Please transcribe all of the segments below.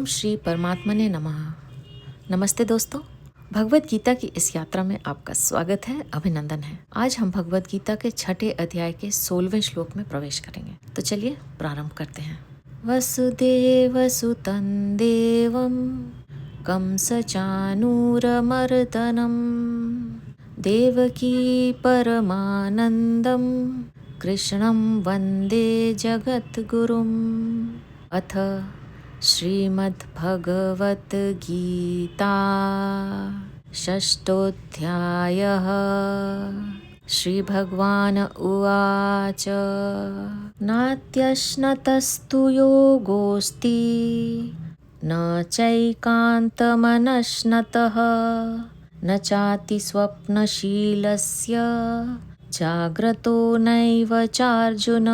श्री परमात्मने नमः। नमस्ते दोस्तों, भगवत गीता की इस यात्रा में आपका स्वागत है, अभिनंदन है। आज हम भगवत गीता के 6ठे अध्याय के 16वें श्लोक में प्रवेश करेंगे। तो चलिए प्रारंभ करते हैं। वसुदेवसुतं देवं कंसचानूरमर्दनं देवकी परमानन्दं कृष्णं वन्दे जगद्गुरुम्। अथ श्रीमद्भगवद्गीता षष्ठोऽध्यायः। श्रीभगवान् उवाच नात्यश्नतस्तु योगोऽस्ति न चैकान्तमनश्नतः न चाति स्वप्नशीलस्य जाग्रतो नैव चार्जुन।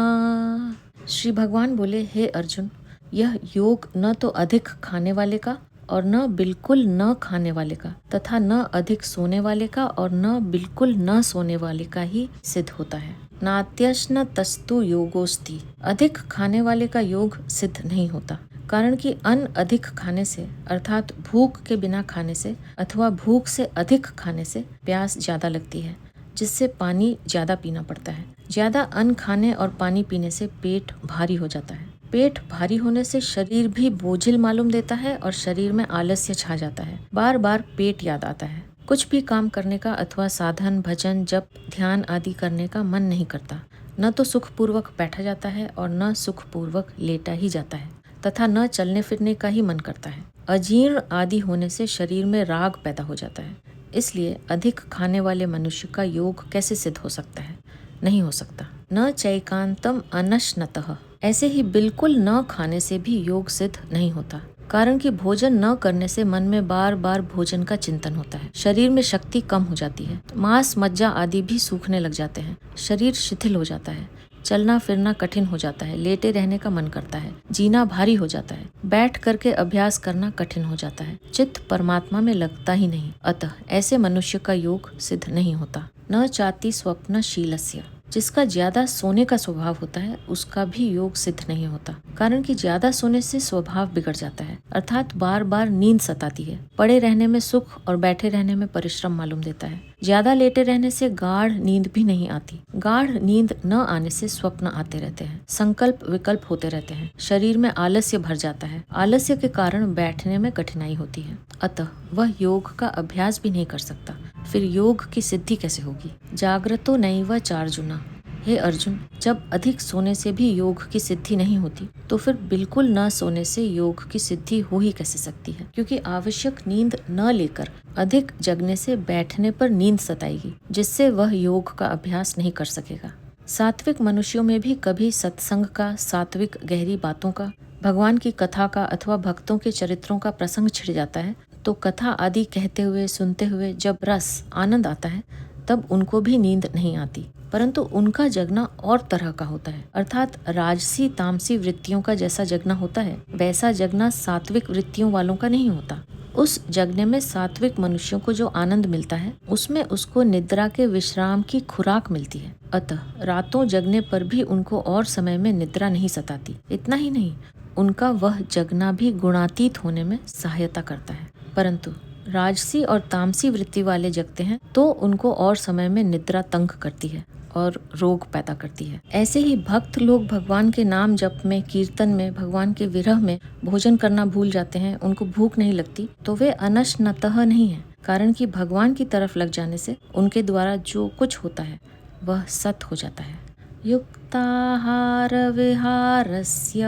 श्री भगवान बोले, हे अर्जुन, यह योग न तो अधिक खाने वाले का और न बिल्कुल न खाने वाले का तथा न अधिक सोने वाले का और न बिल्कुल न सोने वाले का ही सिद्ध होता है। नात्यश्न तस्तु योगोस्ति, अधिक खाने वाले का योग सिद्ध नहीं होता, कारण कि अन्न अधिक खाने से अर्थात भूख के बिना खाने से अथवा भूख से अधिक खाने से प्यास ज्यादा लगती है, जिससे पानी ज्यादा पीना पड़ता है। ज्यादा अन्न खाने और पानी पीने से पेट भारी हो जाता है। पेट भारी होने से शरीर भी बोझिल मालूम देता है और शरीर में आलस्य छा जाता है। बार बार पेट याद आता है। कुछ भी काम करने का अथवा साधन, भजन, जप, ध्यान आदि करने का मन नहीं करता। न तो सुखपूर्वक बैठा जाता है और न सुखपूर्वक लेटा ही जाता है तथा न चलने फिरने का ही मन करता है। अजीर्ण आदि होने से शरीर में राग पैदा हो जाता है। इसलिए अधिक खाने वाले मनुष्य का योग कैसे सिद्ध हो सकता है? नहीं हो सकता। न चैकांतम अनश्नतः, ऐसे ही बिल्कुल न खाने से भी योग सिद्ध नहीं होता, कारण कि भोजन न करने से मन में बार बार भोजन का चिंतन होता है। शरीर में शक्ति कम हो जाती है। मांस, मज्जा आदि भी सूखने लग जाते हैं। शरीर शिथिल हो जाता है। चलना फिरना कठिन हो जाता है। लेटे रहने का मन करता है। जीना भारी हो जाता है। बैठ करके अभ्यास करना कठिन हो जाता है। चित्त परमात्मा में लगता ही नहीं। अतः ऐसे मनुष्य का योग सिद्ध नहीं होता। न चाति स्वप्नशीलस्य, जिसका ज्यादा सोने का स्वभाव होता है उसका भी योग सिद्ध नहीं होता, कारण कि ज्यादा सोने से स्वभाव बिगड़ जाता है, अर्थात बार बार नींद सताती है। पड़े रहने में सुख और बैठे रहने में परिश्रम मालूम देता है। ज्यादा लेटे रहने से गाढ़ नींद भी नहीं आती। गाढ़ नींद न आने से स्वप्न आते रहते हैं। संकल्प विकल्प होते रहते हैं। शरीर में आलस्य भर जाता है। आलस्य के कारण बैठने में कठिनाई होती है। अतः वह योग का अभ्यास भी नहीं कर सकता। फिर योग की सिद्धि कैसे होगी? जागृतो नैव चार्जुना, हे अर्जुन, जब अधिक सोने से भी योग की सिद्धि नहीं होती तो फिर बिल्कुल न सोने से योग की सिद्धि हो ही कैसे सकती है? क्योंकि आवश्यक नींद न लेकर अधिक जगने से बैठने पर नींद सताएगी, जिससे वह योग का अभ्यास नहीं कर सकेगा। सात्विक मनुष्यों में भी कभी सत्संग का, सात्विक गहरी बातों का, भगवान की कथा का अथवा भक्तों के चरित्रों का प्रसंग छिड़ जाता है तो कथा आदि कहते हुए, सुनते हुए जब रस, आनंद आता है तब उनको भी नींद नहीं आती, परंतु उनका जगना और तरह का होता है, अर्थात राजसी तामसी वृत्तियों का जैसा जगना होता है वैसा जगना सात्विक वृत्तियों वालों का नहीं होता। उस जगने में सात्विक मनुष्यों को जो आनंद मिलता है उसमें उसको निद्रा के विश्राम की खुराक मिलती है। अतः रातों जगने पर भी उनको और समय में निद्रा नहीं सताती। इतना ही नहीं, उनका वह जगना भी गुणातीत होने में सहायता करता है। परंतु राजसी और तामसी वृत्ति वाले जगते हैं तो उनको और समय में निद्रा तंग करती है और रोग पैदा करती है। ऐसे ही भक्त लोग भगवान के नाम जप में, कीर्तन में, भगवान के विरह में भोजन करना भूल जाते हैं। उनको भूख नहीं लगती तो वे अनश्नतः नहीं है, कारण कि भगवान की तरफ लग जाने से उनके द्वारा जो कुछ होता है वह सत हो जाता है। युक्ताहार विहारस्य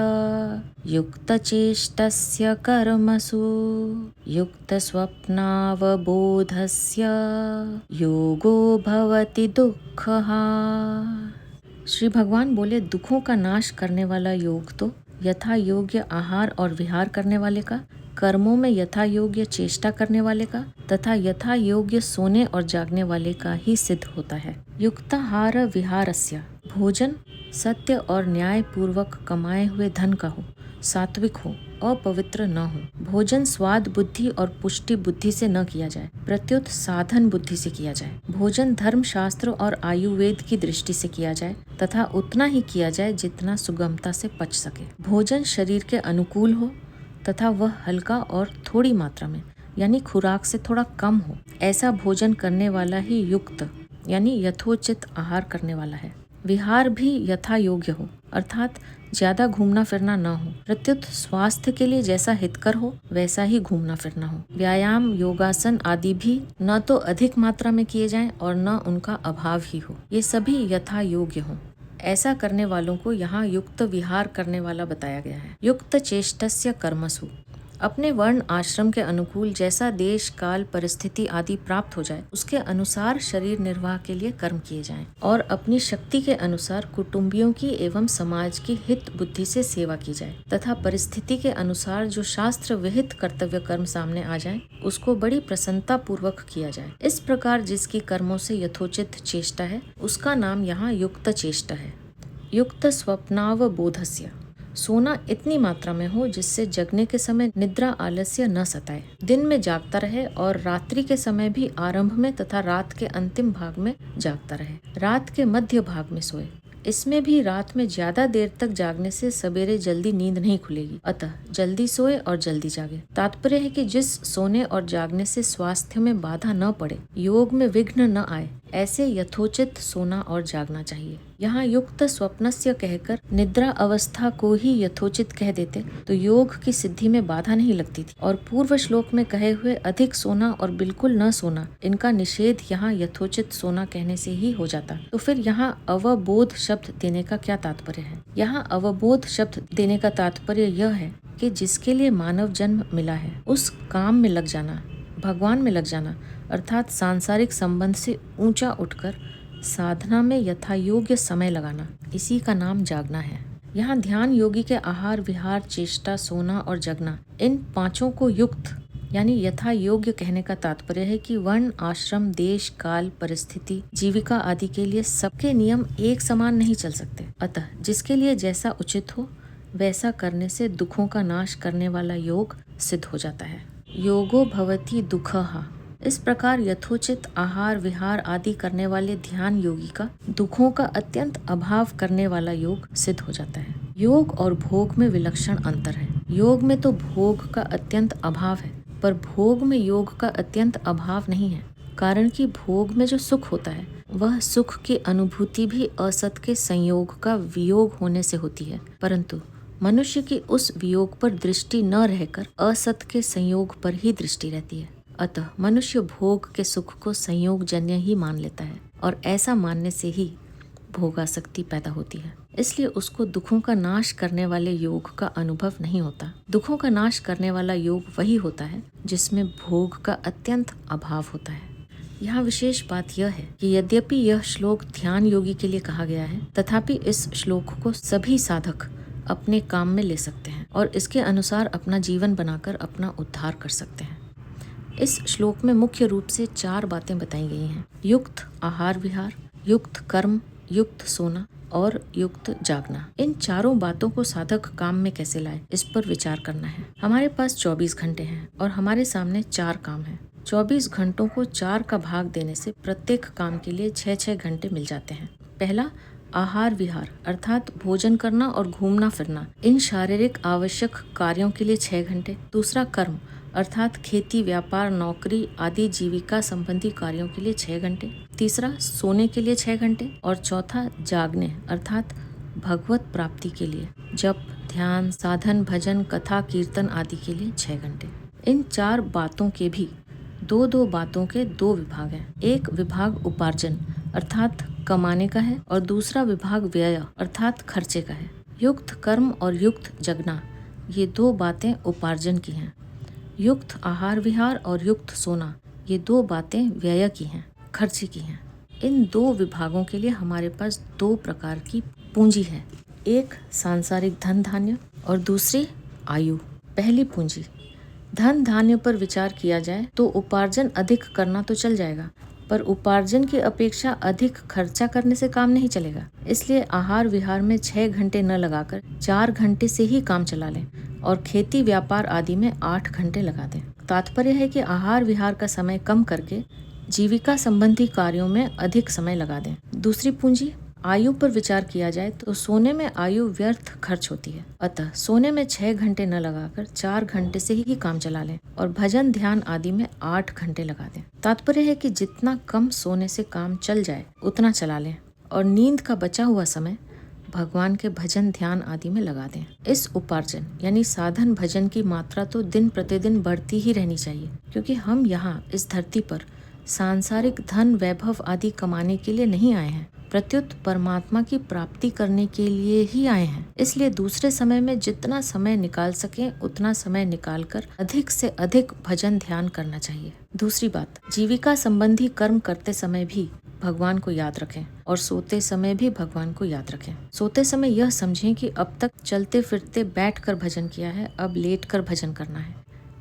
युक्तचेष्टस्य कर्मसु युक्तस्वप्नावबोधस्य योगो भवति दुःखः। श्री भगवान बोले, दुखों का नाश करने वाला योग तो यथा योग्य आहार और विहार करने वाले का, कर्मों में यथा योग्य चेष्टा करने वाले का तथा यथा योग्य सोने और जागने वाले का ही सिद्ध होता है। युक्ताहार विहारस्य, भोजन सत्य और न्याय पूर्वक कमाए हुए धन का हो, सात्विक हो, अपवित्र न हो। भोजन स्वाद बुद्धि और पुष्टि बुद्धि से न किया जाए, प्रत्युत साधन बुद्धि से किया जाए। भोजन धर्म शास्त्र और आयुर्वेद की दृष्टि से किया जाए तथा उतना ही किया जाए जितना सुगमता से पच सके। भोजन शरीर के अनुकूल हो तथा वह हल्का और थोड़ी मात्रा में यानी खुराक से थोड़ा कम हो, ऐसा भोजन करने वाला ही युक्त यानी यथोचित आहार करने वाला है। विहार भी यथा योग्य हो, अर्थात ज्यादा घूमना फिरना न हो। प्रत्युत स्वास्थ्य के लिए जैसा हितकर हो वैसा ही घूमना फिरना हो। व्यायाम, योगासन आदि भी न तो अधिक मात्रा में किए जाएं और न उनका अभाव ही हो। ये सभी यथा योग्य हो। ऐसा करने वालों को यहाँ युक्त विहार करने वाला बताया गया है। युक्त चेष्टस्य कर्मसु, अपने वर्ण आश्रम के अनुकूल जैसा देश काल परिस्थिति आदि प्राप्त हो जाए उसके अनुसार शरीर निर्वाह के लिए कर्म किए जाएं और अपनी शक्ति के अनुसार कुटुंबियों की एवं समाज की हित बुद्धि से सेवा की जाए तथा परिस्थिति के अनुसार जो शास्त्र विहित कर्तव्य कर्म सामने आ जाए उसको बड़ी प्रसन्नता पूर्वक किया जाए। इस प्रकार जिसकी कर्मों से यथोचित चेष्टा है उसका नाम यहाँ युक्त चेष्टा है। युक्त स्वप्नावबोधस्य, सोना इतनी मात्रा में हो जिससे जगने के समय निद्रा आलस्य न सताए, दिन में जागता रहे और रात्रि के समय भी आरंभ में तथा रात के अंतिम भाग में जागता रहे, रात के मध्य भाग में सोए। इसमें भी रात में ज्यादा देर तक जागने से सवेरे जल्दी नींद नहीं खुलेगी, अतः जल्दी सोए और जल्दी जागे। तात्पर्य है कि जिस सोने और जागने से स्वास्थ्य में बाधा न पड़े, योग में विघ्न न आए, ऐसे यथोचित सोना और जागना चाहिए। यहाँ युक्त स्वप्नस्य कहकर निद्रा अवस्था को ही यथोचित कह देते तो योग की सिद्धि में बाधा नहीं लगती थी और पूर्व श्लोक में कहे हुए अधिक सोना और बिल्कुल न सोना, इनका निषेध यहाँ यथोचित सोना कहने से ही हो जाता। तो फिर यहाँ अवबोध शब्द देने का क्या तात्पर्य है? यहाँ अवबोध शब्द देने का तात्पर्य यह है कि जिसके लिए मानव जन्म मिला है उस काम में लग जाना, भगवान में लग जाना, अर्थात सांसारिक संबंध से ऊंचा उठकर साधना में यथा योग्य समय लगाना, इसी का नाम जागना है। यहाँ ध्यान योगी के आहार, विहार, चेष्टा, सोना और जगना, इन पांचों को युक्त यानी यथा योग्य कहने का तात्पर्य है कि वर्ण, आश्रम, देश, काल, परिस्थिति, जीविका आदि के लिए सबके नियम एक समान नहीं चल सकते। अतः जिसके लिए जैसा उचित हो वैसा करने से दुखों का नाश करने वाला योग सिद्ध हो जाता है। योगो भवति दुःखः, इस प्रकार यथोचित आहार, विहार आदि करने वाले ध्यान योगी का दुखों का अत्यंत अभाव करने वाला योग सिद्ध हो जाता है। योग और भोग में विलक्षण अंतर है। योग में तो भोग का अत्यंत अभाव है, पर भोग में योग का अत्यंत अभाव नहीं है, कारण कि भोग में जो सुख होता है वह सुख की अनुभूति भी असत के संयोग का वियोग होने से होती है, परंतु मनुष्य की उस वियोग पर दृष्टि न रहकर असत के संयोग पर ही दृष्टि रहती है। अतः मनुष्य भोग के सुख को संयोग जन्य ही मान लेता है और ऐसा मानने से ही भोगासक्ति पैदा होती है। इसलिए उसको दुखों का नाश करने वाले योग का अनुभव नहीं होता। दुखों का नाश करने वाला योग वही होता है जिसमें भोग का अत्यंत अभाव होता है। यहाँ विशेष बात यह है कि यद्यपि यह श्लोक ध्यान योगी के लिए कहा गया है, तथापि इस श्लोक को सभी साधक अपने काम में ले सकते हैं और इसके अनुसार अपना जीवन बनाकर अपना उद्धार कर सकते हैं। इस श्लोक में मुख्य रूप से 4 बातें बताई गई हैं: युक्त आहार विहार, युक्त कर्म, युक्त सोना और युक्त जागना। इन चारों बातों को साधक काम में कैसे लाए, इस पर विचार करना है। हमारे पास 24 घंटे हैं और हमारे सामने 4 काम हैं। 24 घंटों को 4 का भाग देने से प्रत्येक काम के लिए 6-6 घंटे मिल जाते हैं। पहला आहार विहार अर्थात भोजन करना और घूमना फिरना, इन शारीरिक आवश्यक कार्यों के लिए 6 घंटे। दूसरा कर्म अर्थात खेती, व्यापार, नौकरी आदि जीविका संबंधी कार्यों के लिए 6 घंटे। तीसरा सोने के लिए 6 घंटे और चौथा जागने अर्थात भगवत प्राप्ति के लिए जप, ध्यान, साधन, भजन, कथा, कीर्तन आदि के लिए 6 घंटे। इन 4 बातों के भी 2-2 बातों के 2 विभाग हैं। एक विभाग उपार्जन अर्थात कमाने का है और दूसरा विभाग व्यय अर्थात खर्चे का है। युक्त कर्म और युक्त जगना, ये 2 बातें उपार्जन की हैं। युक्त आहार विहार और युक्त सोना, ये 2 बातें व्यय की हैं, खर्चे की हैं। इन 2 विभागों के लिए हमारे पास 2 प्रकार की पूंजी है, एक सांसारिक धन धान्य और दूसरी आयु। पहली पूंजी धन धान्य पर विचार किया जाए तो उपार्जन अधिक करना तो चल जाएगा, पर उपार्जन की अपेक्षा अधिक खर्चा करने से काम नहीं चलेगा। इसलिए आहार विहार में 6 घंटे न लगाकर 4 घंटे से ही काम चला लें और खेती, व्यापार आदि में 8 घंटे लगा दें। तात्पर्य है कि आहार विहार का समय कम करके जीविका संबंधी कार्यों में अधिक समय लगा दें। दूसरी पूंजी आयु पर विचार किया जाए तो सोने में आयु व्यर्थ खर्च होती है। अतः सोने में 6 घंटे न लगाकर 4 घंटे से ही काम चला लें और भजन ध्यान आदि में 8 घंटे लगा दें। तात्पर्य है कि जितना कम सोने से काम चल जाए उतना चला लें और नींद का बचा हुआ समय भगवान के भजन ध्यान आदि में लगा दें। इस उपार्जन यानी साधन भजन की मात्रा तो दिन प्रतिदिन बढ़ती ही रहनी चाहिए, क्योंकि हम यहाँ इस धरती पर सांसारिक धन वैभव आदि कमाने के लिए नहीं आए हैं, प्रत्युत परमात्मा की प्राप्ति करने के लिए ही आए हैं। इसलिए दूसरे समय में जितना समय निकाल सकें उतना समय निकालकर अधिक से अधिक भजन ध्यान करना चाहिए। दूसरी बात, जीविका संबंधी कर्म करते समय भी भगवान को याद रखें और सोते समय भी भगवान को याद रखें। सोते समय यह समझें कि अब तक चलते फिरते बैठकर भजन किया है, अब लेटकर भजन करना है।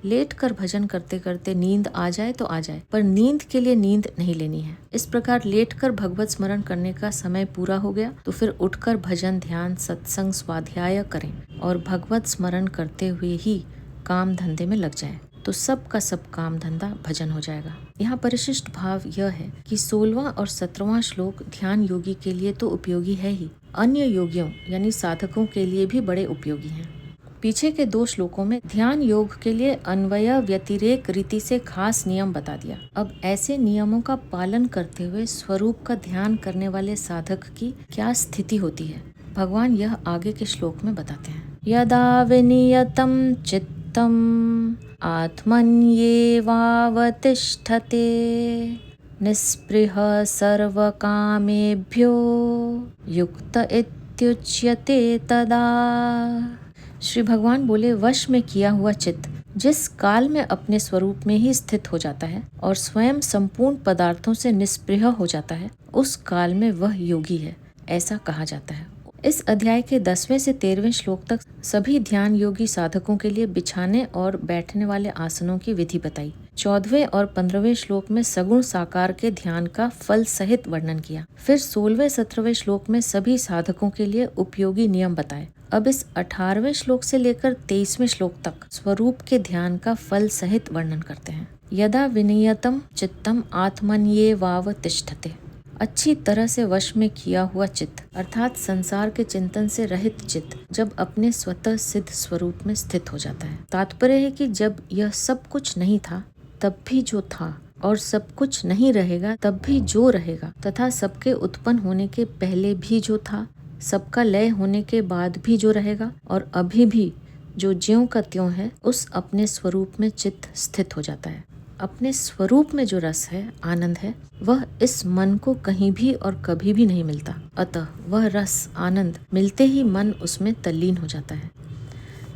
लेटकर भजन करते करते नींद आ जाए तो आ जाए, पर नींद के लिए नींद नहीं लेनी है। इस प्रकार लेटकर भगवत स्मरण करने का समय पूरा हो गया तो फिर उठकर भजन ध्यान सत्संग स्वाध्याय करें और भगवत स्मरण करते हुए ही काम धंधे में लग जाए, तो सब का सब काम धंधा भजन हो जाएगा। यहाँ परिशिष्ट भाव यह है कि 16वां और 17वां श्लोक ध्यान योगी के लिए तो उपयोगी है ही, अन्य योगियों यानी साधकों के लिए भी बड़े उपयोगी हैं। पीछे के 2 श्लोकों में ध्यान योग के लिए अन्वय व्यतिरेक रीति से खास नियम बता दिया। अब ऐसे नियमों का पालन करते हुए स्वरूप का ध्यान करने वाले साधक की क्या स्थिति होती है, भगवान यह आगे के श्लोक में बताते हैं। यदा विनियतं चित्तम् आत्मन्येवावतिष्ठते निस्पृह सर्वकामेभ्यो युक्त इत्युच्यते तदा। श्री भगवान बोले, वश में किया हुआ चित्त जिस काल में अपने स्वरूप में ही स्थित हो जाता है और स्वयं संपूर्ण पदार्थों से निस्पृह हो जाता है, उस काल में वह योगी है, ऐसा कहा जाता है। इस अध्याय के 10वें से 13वें श्लोक तक सभी ध्यान योगी साधकों के लिए बिछाने और बैठने वाले आसनों की विधि बताई। 14वें और 15वें श्लोक में सगुण साकार के ध्यान का फल सहित वर्णन किया। फिर 16वें 17वें श्लोक में सभी साधकों के लिए उपयोगी नियम बताए। अब इस 18वें श्लोक से लेकर 23वें श्लोक तक स्वरूप के ध्यान का फल सहित वर्णन करते हैं। यदा विनियतम चित्तम आत्मन्येवावतिष्ठते, अच्छी तरह से वश में किया हुआ चित्त अर्थात संसार के चिंतन से रहित चित्त जब अपने स्वतः सिद्ध स्वरूप में स्थित हो जाता है। तात्पर्य है कि जब यह सब कुछ नहीं था तब भी जो था, और सब कुछ नहीं रहेगा तब भी जो रहेगा, तथा सबके उत्पन्न होने के पहले भी जो था, सबका लय होने के बाद भी जो रहेगा, और अभी भी जो ज्यों का त्यों है, उस अपने स्वरूप में चित्त स्थित हो जाता है। अपने स्वरूप में जो रस है, आनंद है, वह इस मन को कहीं भी और कभी भी नहीं मिलता। अतः वह रस आनंद मिलते ही मन उसमें तल्लीन हो जाता है।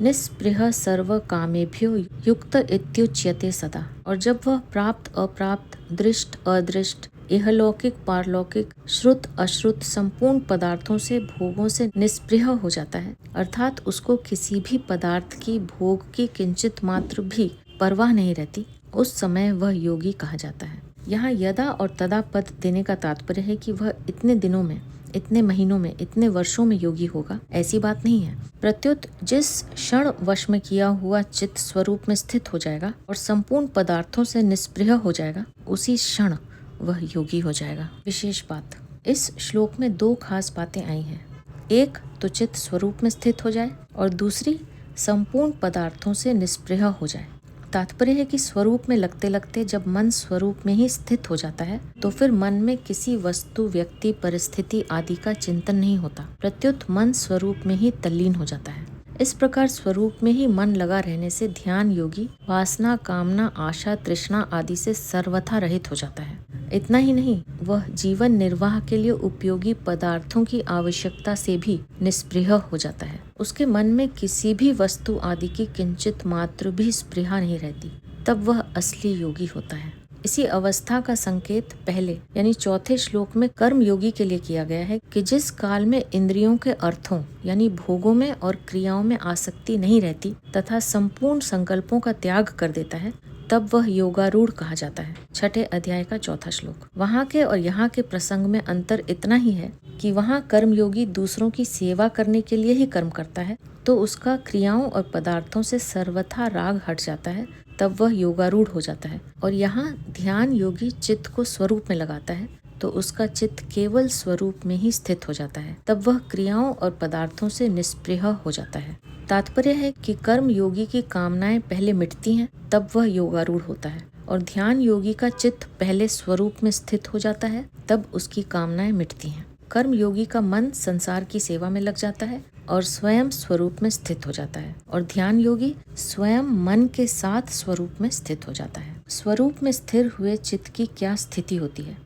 निस्पृह सर्व कामेभ्यो युक्त इत्युच्यते सदा, और जब वह प्राप्त अप्राप्त दृष्ट अदृष्ट इहलौकिक पारलौकिक श्रुत अश्रुत संपूर्ण पदार्थों से भोगों से निस्पृह हो जाता है, अर्थात उसको किसी भी पदार्थ की भोग की किंचित मात्र भी परवाह नहीं रहती, उस समय वह योगी कहा जाता है। यहाँ यदा और तदा पद देने का तात्पर्य है कि वह इतने दिनों में, इतने महीनों में, इतने वर्षों में योगी होगा, ऐसी बात नहीं है। प्रत्युत जिस क्षण वश में किया हुआ चित्त स्वरूप में स्थित हो जाएगा और संपूर्ण पदार्थों से निस्पृह हो जाएगा, उसी क्षण वह योगी हो जाएगा। विशेष बात, इस श्लोक में 2 खास बातें आई हैं। एक तो चित्त स्वरूप में स्थित हो जाए और दूसरी संपूर्ण पदार्थों से निस्पृह हो जाए। तात्पर्य है कि स्वरूप में लगते लगते जब मन स्वरूप में ही स्थित हो जाता है तो फिर मन में किसी वस्तु व्यक्ति परिस्थिति आदि का चिंतन नहीं होता, प्रत्युत मन स्वरूप में ही तल्लीन हो जाता है। इस प्रकार स्वरूप में ही मन लगा रहने से ध्यान योगी वासना कामना आशा तृष्णा आदि से सर्वथा रहित हो जाता है। इतना ही नहीं, वह जीवन निर्वाह के लिए उपयोगी पदार्थों की आवश्यकता से भी निस्पृह हो जाता है। उसके मन में किसी भी वस्तु आदि की किंचित मात्र भी स्पृहा नहीं रहती, तब वह असली योगी होता है। इसी अवस्था का संकेत पहले यानी 4थे श्लोक में कर्म योगी के लिए किया गया है कि जिस काल में इंद्रियों के अर्थों यानी भोगों में और क्रियाओं में आसक्ति नहीं रहती तथा संपूर्ण संकल्पों का त्याग कर देता है, तब वह योगारूढ़ कहा जाता है। 6ठे अध्याय का 4था श्लोक। वहाँ के और यहाँ के प्रसंग में अंतर इतना ही है कि वहाँ कर्मयोगी दूसरों की सेवा करने के लिए ही कर्म करता है, तो उसका क्रियाओं और पदार्थों से सर्वथा राग हट जाता है, तब वह योगारूढ़ हो जाता है। और यहाँ ध्यान योगी चित्त को स्वरूप में लगाता है, तो उसका चित्त केवल स्वरूप में ही स्थित हो जाता है। तब वह क्रियाओं और पदार्थों से निष्प्रिय हो जाता है। तात्पर्य है कि कर्म योगी की कामनाएं पहले मिटती हैं, तब वह योगारूढ़ होता है, और ध्यान योगी का चित्त पहले स्वरूप में स्थित हो जाता है, तब उसकी कामनाएं मिटती हैं। कर्म योगी का मन संसार की सेवा में लग जाता है और स्वयं स्वरूप में स्थित हो जाता है, और ध्यान योगी स्वयं मन के साथ स्वरूप में स्थित हो जाता है। स्वरूप में स्थिर हुए चित्त की क्या स्थिति होती है,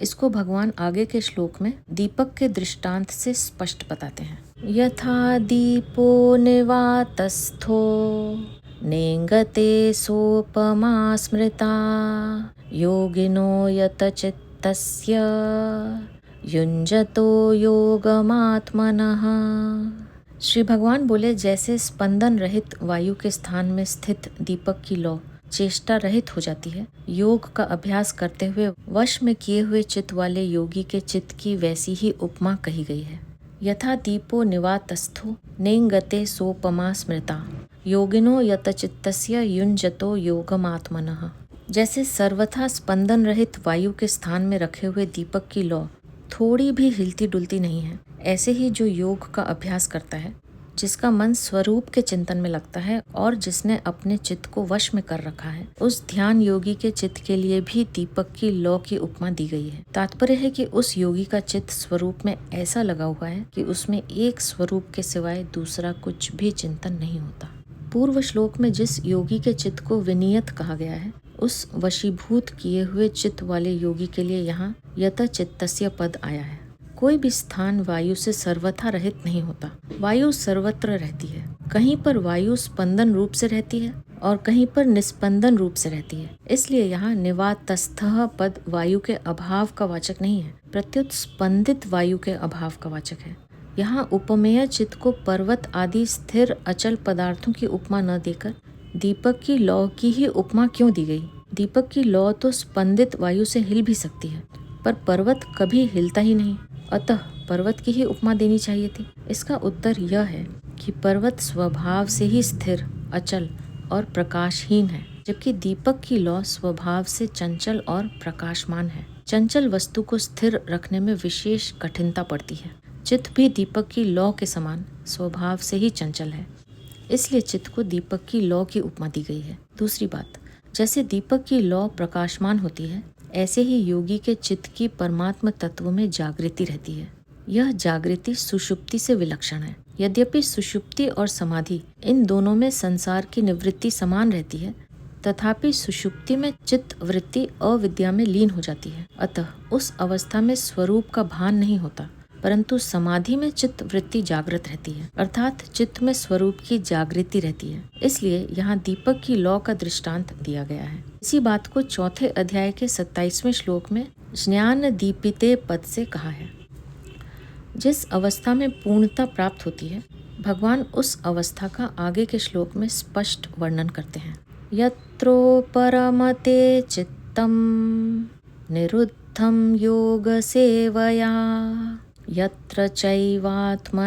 इसको भगवान आगे के श्लोक में दीपक के दृष्टांत से स्पष्ट बताते हैं। यथा दीपो निवातस्थो नेंगते सोपमा स्मृता योगिनो यतचित्तस्य युञ्जतो योगमात्मनः। श्री भगवान बोले, जैसे स्पंदन रहित वायु के स्थान में स्थित दीपक की लौ चेष्टा रहित हो जाती है, योग का अभ्यास करते हुए वश में किए हुए चित्त वाले योगी के चित्त की वैसी ही उपमा कही गई है। यथा दीपो निवातस्थो नेंगते सोपमा स्मृता योगिनो यतचित्तस्य युञ्जतो योगमात्मनः। जैसे सर्वथा स्पंदन रहित वायु के स्थान में रखे हुए दीपक की लौ थोड़ी भी हिलती डुलती नहीं है, ऐसे ही जो योग का अभ्यास करता है, जिसका मन स्वरूप के चिंतन में लगता है और जिसने अपने चित्त को वश में कर रखा है, उस ध्यान योगी के चित्त के लिए भी दीपक की लौ की उपमा दी गई है। तात्पर्य है कि उस योगी का चित्त स्वरूप में ऐसा लगा हुआ है कि उसमें एक स्वरूप के सिवाय दूसरा कुछ भी चिंतन नहीं होता। पूर्व श्लोक में जिस योगी के चित्त को विनियत कहा गया है, उस वशीभूत किए हुए चित्त वाले योगी के लिए यहाँ यत चित्तस्य पद आया है। कोई भी स्थान वायु से सर्वथा रहित नहीं होता। वायु सर्वत्र रहती है। कहीं पर वायु स्पंदन रूप से रहती है और कहीं पर निस्पंदन रूप से रहती है। इसलिए यहाँ निवातस्थः पद वायु के अभाव का वाचक नहीं है, प्रत्युत स्पंदित वायु के अभाव का वाचक है। यहाँ उपमेय चित्त को पर्वत आदि स्थिर अचल पदार्थों की उपमा न देकर दीपक की लौ की ही उपमा क्यों दी गई? दीपक की लौ तो स्पंदित वायु से हिल भी सकती है, पर पर्वत कभी हिलता ही नहीं, अतः पर्वत की ही उपमा देनी चाहिए थी। इसका उत्तर यह है कि पर्वत स्वभाव से ही स्थिर, अचल और प्रकाशहीन है, जबकि दीपक की लौ स्वभाव से चंचल और प्रकाशमान है। चंचल वस्तु को स्थिर रखने में विशेष कठिनता पड़ती है। चित्त भी दीपक की लौ के समान स्वभाव से ही चंचल है, इसलिए चित्त को दीपक की लौ की उपमा दी गई है। दूसरी बात, जैसे दीपक की लौ प्रकाशमान होती है, ऐसे ही योगी के चित्त की परमात्म तत्व में जागृति रहती है। यह जागृति सुषुप्ति से विलक्षण है। यद्यपि सुषुप्ति और समाधि इन दोनों में संसार की निवृत्ति समान रहती है, तथापि सुषुप्ति में चित्त वृत्ति अविद्या में लीन हो जाती है। अतः उस अवस्था में स्वरूप का भान नहीं होता, परंतु समाधि में चित्त वृत्ति जागृत रहती है, अर्थात चित्त में स्वरूप की जागृति रहती है। इसलिए यहाँ दीपक की लौ का दृष्टांत दिया गया है। इसी बात को चौथे अध्याय के 27वें श्लोक में ज्ञान दीपिते पद से कहा है। जिस अवस्था में पूर्णता प्राप्त होती है, भगवान उस अवस्था का आगे के श्लोक में स्पष्ट वर्णन करते हैं। यत्रो परमते चित्तम निरुद्धम योग सेवया यत्र चैवात्मनात्मानं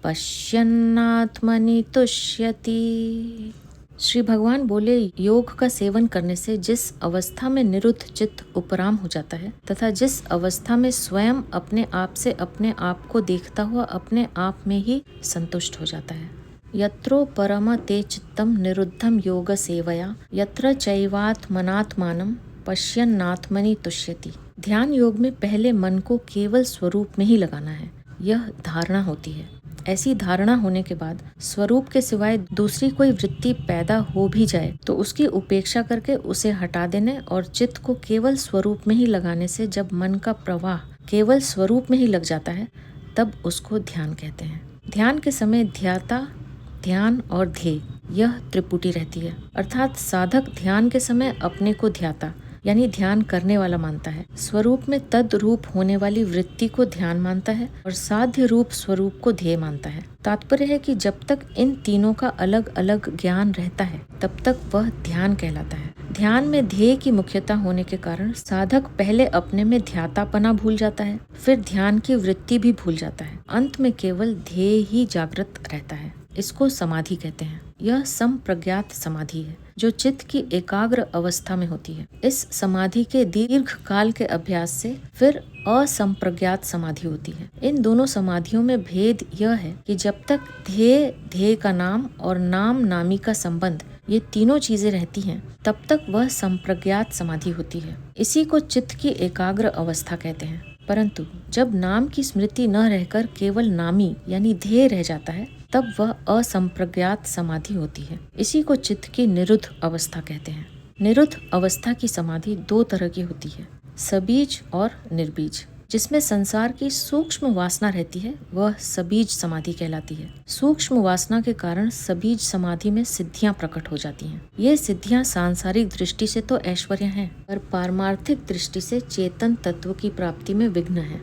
पश्यन्नात्मनि तुष्यति। श्री भगवान बोले, योग का सेवन करने से जिस अवस्था में निरुद्ध चित्त उपराम हो जाता है तथा जिस अवस्था में स्वयं अपने आप से अपने आप को देखता हुआ अपने आप में ही संतुष्ट हो जाता है। यत्रो परम ते चित्तम निरुद्धम योग सेवया यत्र चैवात्मनात्मानं पश्यन्नात्मनि तुष्यति। ध्यान योग में पहले मन को केवल स्वरूप में ही लगाना है, यह धारणा होती है। ऐसी धारणा होने के बाद स्वरूप के सिवाय दूसरी कोई वृत्ति पैदा हो भी जाए तो उसकी उपेक्षा करके उसे हटा देने और चित्त को केवल स्वरूप में ही लगाने से जब मन का प्रवाह केवल स्वरूप में ही लग जाता है, तब उसको ध्यान कहते हैं। ध्यान के समय ध्याता, ध्यान और ध्येय यह त्रिपुटी रहती है, अर्थात साधक ध्यान के समय अपने को ध्याता यानी ध्यान करने वाला मानता है, स्वरूप में तद रूप होने वाली वृत्ति को ध्यान मानता है और साध्य रूप स्वरूप को ध्येय मानता है। तात्पर्य है कि जब तक इन तीनों का अलग अलग ज्ञान रहता है तब तक वह ध्यान कहलाता है। ध्यान में ध्येय की मुख्यता होने के कारण साधक पहले अपने में ध्यातापना भूल जाता है, फिर ध्यान की वृत्ति भी भूल जाता है, अंत में केवल ध्येय ही जागृत रहता है। इसको समाधि कहते हैं। यह संप्रज्ञात समाधि है। जो चित्त की एकाग्र अवस्था में होती है। इस समाधि के दीर्घ काल के अभ्यास से फिर असंप्रज्ञात समाधि होती है। इन दोनों समाधियों में भेद यह है कि जब तक ध्येय का नाम और नाम नामी का संबंध, ये तीनों चीजें रहती हैं, तब तक वह संप्रज्ञात समाधि होती है। इसी को चित्त की एकाग्र अवस्था कहते हैं। परंतु जब नाम की स्मृति न रहकर केवल नामी यानी ध्येय रह जाता है, तब वह असंप्रज्ञात समाधि होती है। इसी को चित्त की निरुद्ध अवस्था कहते हैं। निरुद्ध अवस्था की समाधि दो तरह की होती है, सबीज और निर्बीज। जिसमें संसार की सूक्ष्म वासना रहती है वह सबीज समाधि कहलाती है। सूक्ष्म वासना के कारण सबीज समाधि में सिद्धियां प्रकट हो जाती हैं। ये सिद्धियां सांसारिक दृष्टि से तो ऐश्वर्य हैं, पर पारमार्थिक दृष्टि से चेतन तत्व की प्राप्ति में विघ्न है।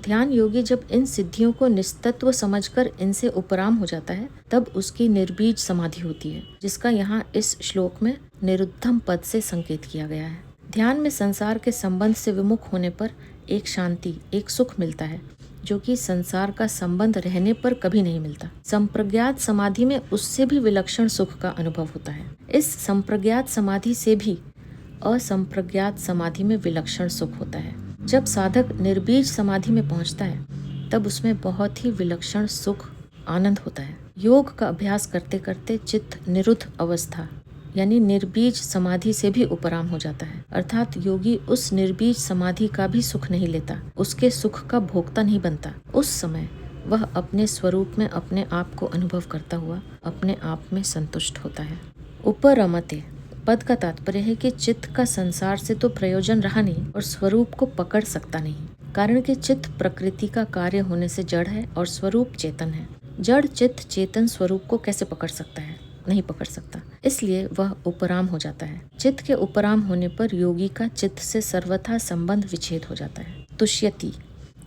ध्यान योगी जब इन सिद्धियों को निस्तत्व समझकर इनसे उपराम हो जाता है, तब उसकी निर्बीज समाधि होती है, जिसका यहाँ इस श्लोक में निरुद्धम पद से संकेत किया गया है। ध्यान में संसार के संबंध से विमुख होने पर एक शांति, एक सुख मिलता है, जो कि संसार का संबंध रहने पर कभी नहीं मिलता। संप्रज्ञात समाधि में उससे भी विलक्षण सुख का अनुभव होता है। इस संप्रज्ञात समाधि से भी असंप्रज्ञात समाधि में विलक्षण सुख होता है। जब साधक निर्बीज समाधि में पहुंचता है, तब उसमें बहुत ही विलक्षण सुख, आनंद होता है। योग का अभ्यास करते करते चित्त निरुद्ध अवस्था यानी निर्बीज समाधि से भी उपराम हो जाता है। अर्थात योगी उस निर्बीज समाधि का भी सुख नहीं लेता, उसके सुख का भोक्ता नहीं बनता। उस समय वह अपने स्वरूप में अपने आप को अनुभव करता हुआ अपने आप में संतुष्ट होता है। उपरमते पद का तात्पर्य है कि चित्त का संसार से तो प्रयोजन रहा नहीं और स्वरूप को पकड़ सकता नहीं, कारण कि चित्त प्रकृति का कार्य होने से जड़ है और स्वरूप चेतन है। जड़ चित्त चेतन स्वरूप को कैसे पकड़ सकता है? नहीं पकड़ सकता। इसलिए वह उपराम हो जाता है। चित्त के उपराम होने पर योगी का चित्त से सर्वथा संबंध विच्छेद हो जाता है। तुष्यति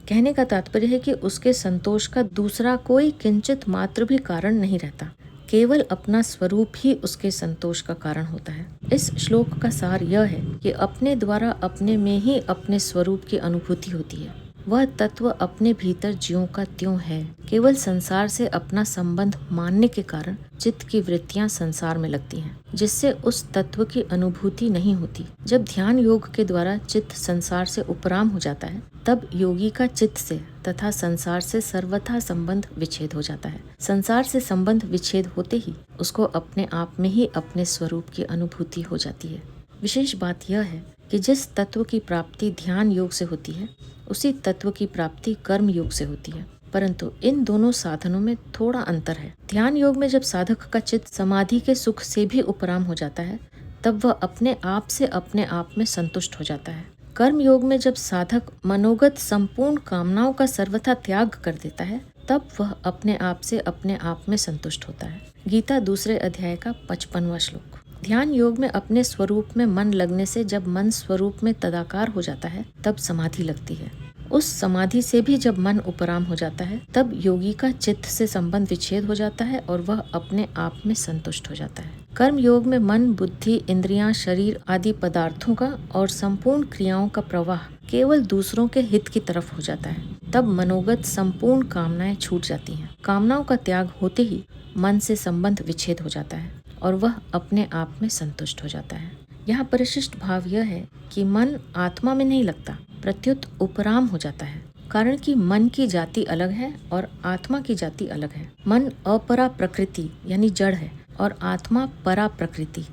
कहने का तात्पर्य है कि उसके संतोष का दूसरा कोई किंचित मात्र भी कारण नहीं रहता, केवल अपना स्वरूप ही उसके संतोष का कारण होता है। इस श्लोक का सार यह है कि अपने द्वारा अपने में ही अपने स्वरूप की अनुभूति होती है। वह तत्व अपने भीतर ज्यों का त्यों है। केवल संसार से अपना संबंध मानने के कारण चित्त की वृत्तियां संसार में लगती हैं, जिससे उस तत्व की अनुभूति नहीं होती। जब ध्यान योग के द्वारा चित्त संसार से उपराम हो जाता है, तब योगी का चित्त से तथा संसार से सर्वथा संबंध विच्छेद हो जाता है। संसार से संबंध विच्छेद होते ही उसको अपने आप में ही अपने स्वरूप की अनुभूति हो जाती है। विशेष बात यह है कि जिस तत्व की प्राप्ति ध्यान योग से होती है, उसी तत्व की प्राप्ति कर्म योग से होती है। परंतु इन दोनों साधनों में थोड़ा अंतर है। ध्यान योग में जब साधक का चित्त समाधि के सुख से भी उपराम हो जाता है, तब वह अपने आप से अपने आप में संतुष्ट हो जाता है। कर्म योग में जब साधक मनोगत संपूर्ण कामनाओं का सर्वथा त्याग कर देता है, तब वह अपने आप से अपने आप में संतुष्ट होता है। गीता 2 अध्याय का 55वां श्लोक। ध्यान योग में अपने स्वरूप में मन लगने से जब मन स्वरूप में तदाकार हो जाता है, तब समाधि लगती है। उस समाधि से भी जब मन उपराम हो जाता है, तब योगी का चित्त से संबंध विच्छेद हो जाता है और वह अपने आप में संतुष्ट हो जाता है। कर्म योग में मन, बुद्धि, इंद्रियां, शरीर आदि पदार्थों का और संपूर्ण क्रियाओं का प्रवाह केवल दूसरों के हित की तरफ हो जाता है। तब मनोगत संपूर्ण कामनाएं छूट जाती हैं। कामनाओं का त्याग होते ही मन से संबंध विच्छेद हो जाता है और वह अपने आप में संतुष्ट हो जाता है। यहाँ परिशिष्ट भाव यह है कि मन आत्मा में नहीं लगता, प्रत्युत उपराम हो जाता है। कारण कि मन की जाति अलग है और आत्मा की जाति अलग है। मन अपरा प्रकृति यानी जड़ है और आत्मा परा प्रकृति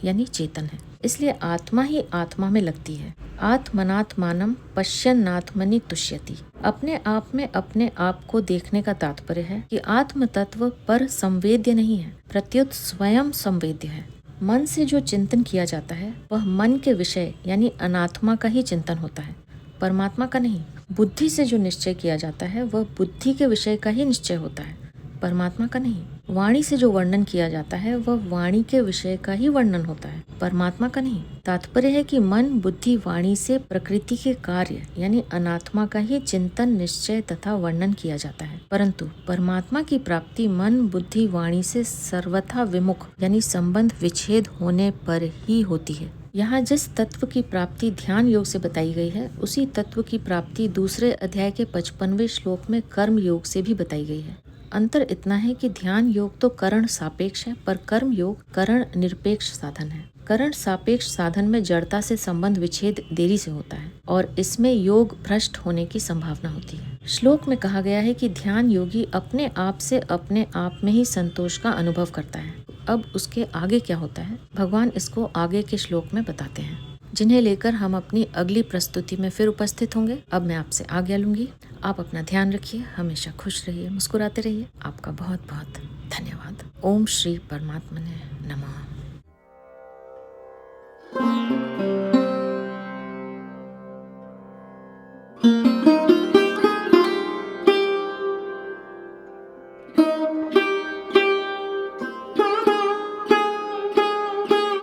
यानी चेतन है। इसलिए आत्मा ही आत्मा में लगती है। आत्मनात्मानम पश्यन्नात्मनि तुष्यति। अपने आप में अपने आप को देखने का तात्पर्य है कि आत्म तत्व पर संवेद्य नहीं है, प्रत्युत स्वयं संवेद्य है। मन से जो चिंतन किया जाता है वह मन के विषय यानी अनात्मा का ही चिंतन होता है, परमात्मा का नहीं। बुद्धि से जो निश्चय किया जाता है वह बुद्धि के विषय का ही निश्चय होता है, परमात्मा का नहीं। वाणी से जो वर्णन किया जाता है वह वाणी के विषय का ही वर्णन होता है, परमात्मा का नहीं। तात्पर्य है कि मन, बुद्धि, वाणी से प्रकृति के कार्य यानी अनात्मा का ही चिंतन, निश्चय तथा वर्णन किया जाता है। परंतु परमात्मा की प्राप्ति मन, बुद्धि, वाणी से सर्वथा विमुख यानी संबंध विच्छेद होने पर ही होती है। यहाँ जिस तत्व की प्राप्ति ध्यान योग से बताई गई है, उसी तत्व की प्राप्ति 2 अध्याय के 55वें श्लोक में कर्म योग से भी बताई गई है। अंतर इतना है कि ध्यान योग तो करण सापेक्ष है, पर कर्म योग करण निरपेक्ष साधन है। करण सापेक्ष साधन में जड़ता से संबंध विच्छेद देरी से होता है और इसमें योग भ्रष्ट होने की संभावना होती है। श्लोक में कहा गया है कि ध्यान योगी अपने आप से अपने आप में ही संतोष का अनुभव करता है। अब उसके आगे क्या होता है, भगवान इसको आगे के श्लोक में बताते हैं, जिन्हें लेकर हम अपनी अगली प्रस्तुति में फिर उपस्थित होंगे। अब मैं आपसे आज्ञा लूंगी। आप अपना ध्यान रखिए, हमेशा खुश रहिए, मुस्कुराते रहिए। आपका बहुत बहुत धन्यवाद। ओम श्री परमात्मने नमः।